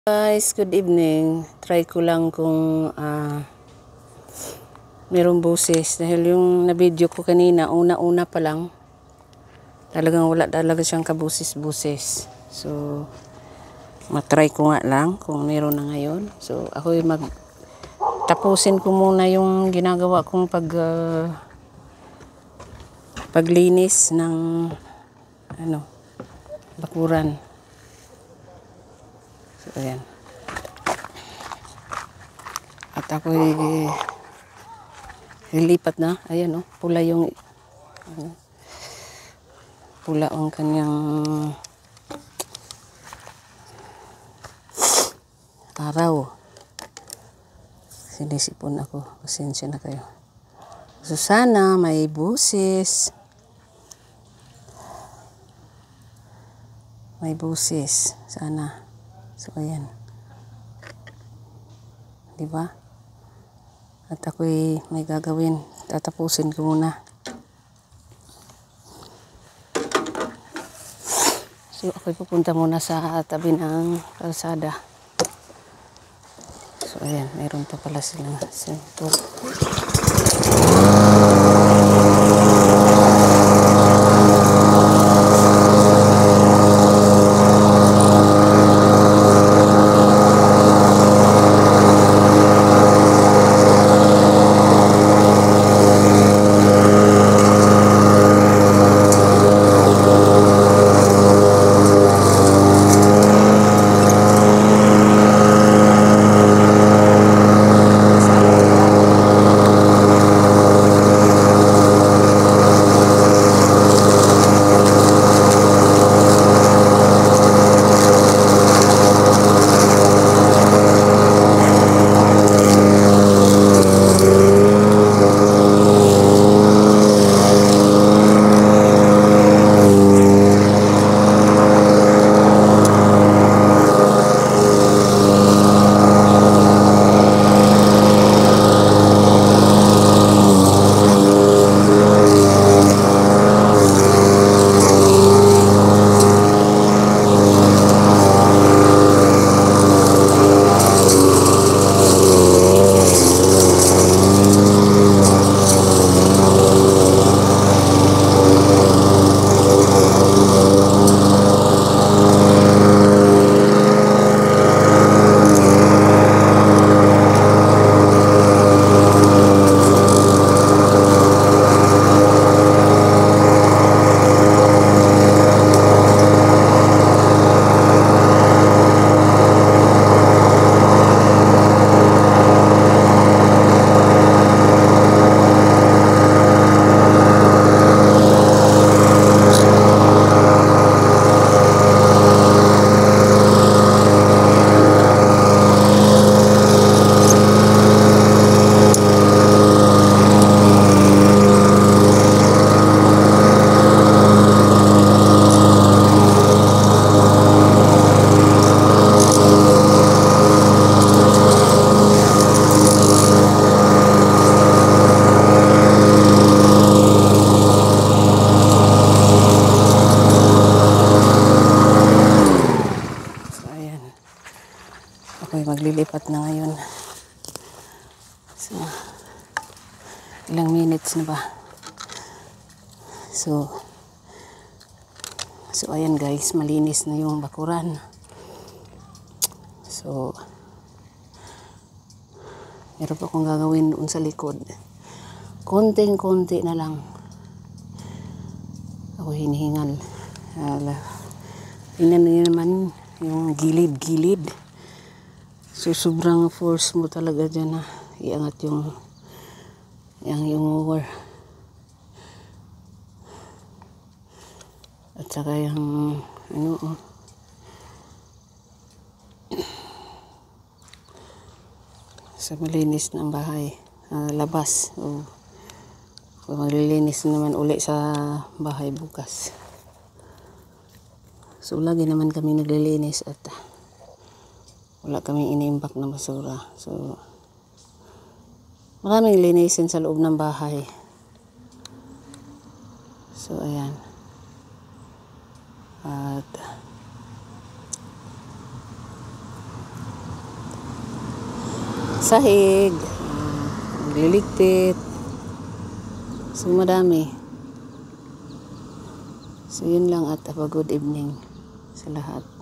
Guys, good evening. Try ko lang kung merong boses dahil yung na-video ko kanina, una-una pa lang, talagang wala talaga siyang kabusis-busis. So, matry ko nga lang kung meron na ngayon. So, ako tapusin ko muna yung ginagawa kong paglinis ng bakuran. So, ayan. At ako'y lilipat na. Ayan, oh, pula yung pula ang kanyang araw. Sinisipon ako. Pasensya na kayo. So, sana may busis. May busis. Sana. So, ayan. Diba? At ako'y may gagawin. Tatapusin ko muna. So, ako'y pupunta muna sa tabi ng kalsada. So, ayan. Meron pa pala silang sentol. Ako'y maglilipat na ngayon. So, ilang minutes na ba? So ayan guys, malinis na yung bakuran. So, meron pa akong gagawin doon sa likod. Konting-konti na lang. Ako hinihingal. Tingnan niyo naman yung gilid-gilid. So, sobrang force mo talaga dyan na iangat yung mower. At saka yung sa malinis ng bahay, labas. So, maglilinis naman uli sa bahay bukas. So, lagi naman kami naglilinis at wala kaming ini-impact na basura. So, maraming linisin sa loob ng bahay. So, ayan. At sahig, magliligpit. So madami. So yun lang at have a good evening sa lahat.